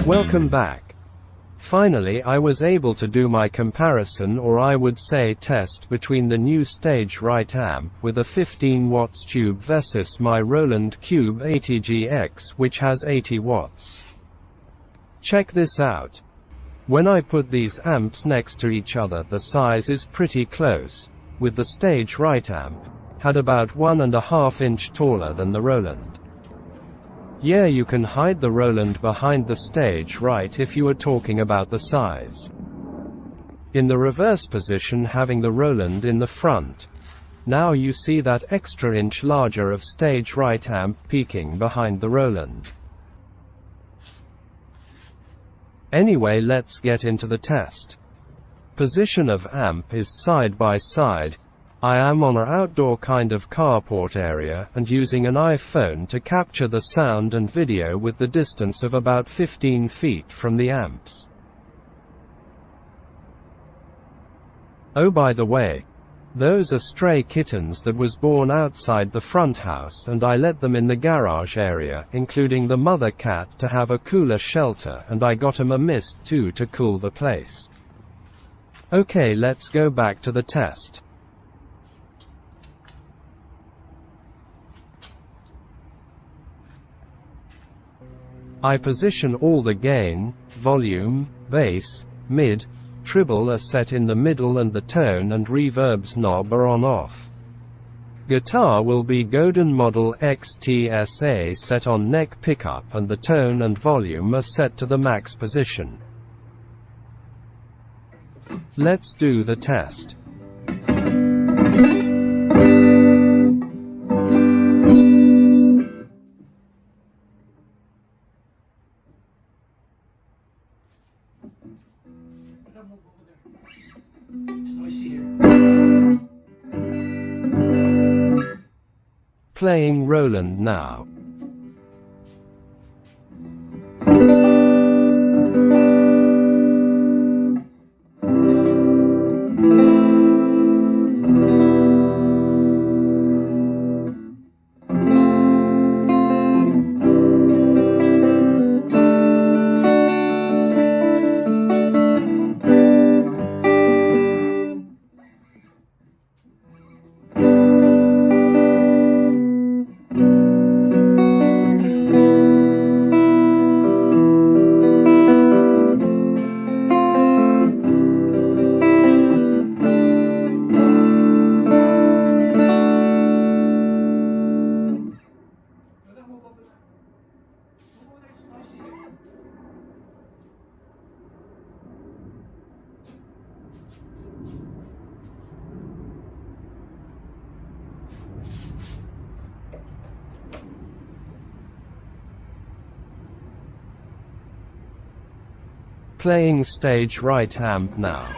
Welcome back. Finally I was able to do my comparison, or I would say test, between the new stage right amp with a 15 watts tube versus my Roland Cube 80GX, which has 80 watts. Check this out. When I put these amps next to each other, the size is pretty close, with the stage right amp had about 1.5 inch taller than the Roland. Yeah, you can hide the Roland behind the stage right if you are talking about the size. In the reverse position, having the Roland in the front, now you see that extra inch larger of stage right amp peeking behind the Roland. Anyway, let's get into the test. Position of amp is side by side. I am on an outdoor kind of carport area and using an iPhone to capture the sound and video with the distance of about 15 feet from the amps. Oh, by the way, those are stray kittens that was born outside the front house, and I let them in the garage area, including the mother cat, to have a cooler shelter, and I got 'em a mist too to cool the place. Okay, let's go back to the test. I position all the gain, volume, bass, mid, treble are set in the middle, and the tone and reverbs knob are on off. Guitar will be Godin Model XTSA set on neck pickup, and the tone and volume are set to the max position. Let's do the test. Playing Roland now. Playing stage right amp now.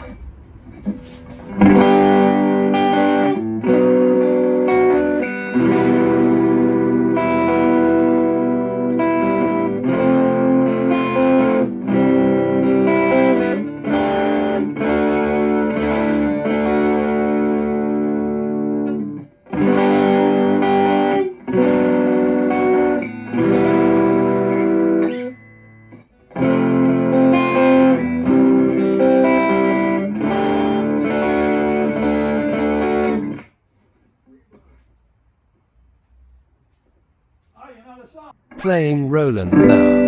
Playing Roland now.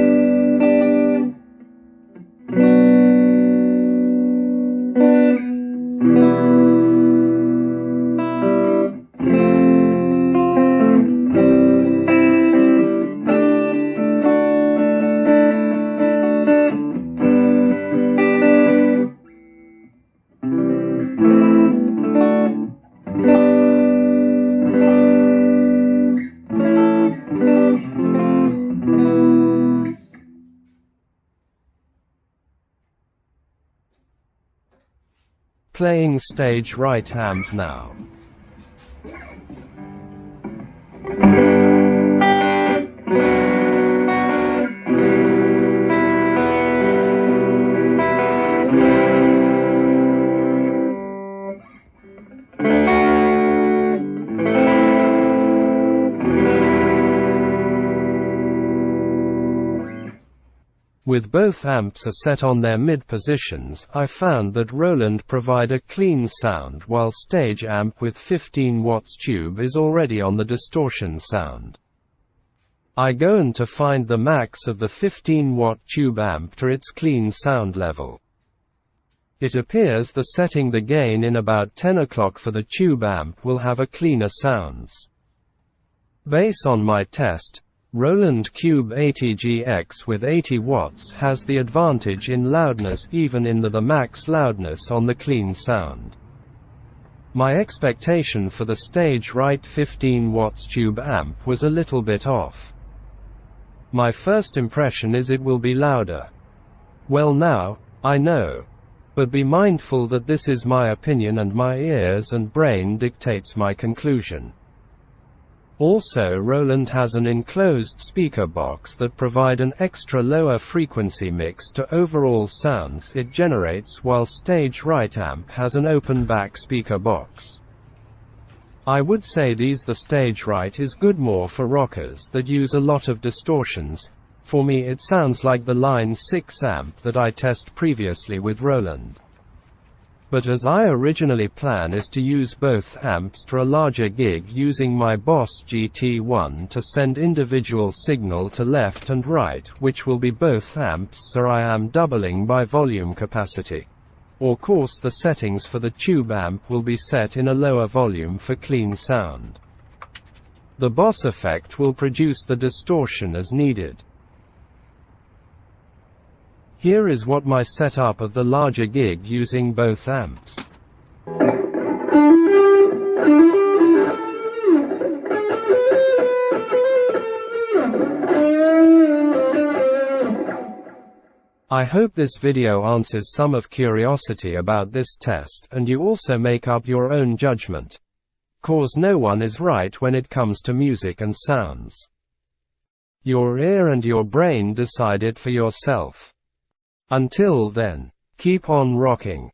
Playing stage right amp now. With both amps are set on their mid positions, I found that Roland provide a clean sound while stage amp with 15 watts tube is already on the distortion sound. I go on to find the max of the 15 watt tube amp to its clean sound level. It appears the setting the gain in about 10 o'clock for the tube amp will have a cleaner sounds. Based on my test, Roland Cube 80GX with 80 watts has the advantage in loudness even in the max loudness on the clean sound. My expectation for the stage right 15 watts tube amp was a little bit off. My first impression is it will be louder. Well now, I know. But be mindful that this is my opinion and my ears and brain dictates my conclusion. Also, Roland has an enclosed speaker box that provide an extra lower frequency mix to overall sounds it generates, while stage right amp has an open back speaker box. I would say the stage right is good more for rockers that use a lot of distortions. For me it sounds like the line 6 amp that I test previously with Roland. But as I originally plan is to use both amps to a larger gig using my Boss GT1 to send individual signal to left and right, which will be both amps, so I am doubling by volume capacity. Of course the settings for the tube amp will be set in a lower volume for clean sound. The Boss effect will produce the distortion as needed. Here is what my setup of the larger gig using both amps. I hope this video answers some of curiosity about this test and you also make up your own judgment. Cause no one is right when it comes to music and sounds. Your ear and your brain decide it for yourself. Until then, keep on rocking.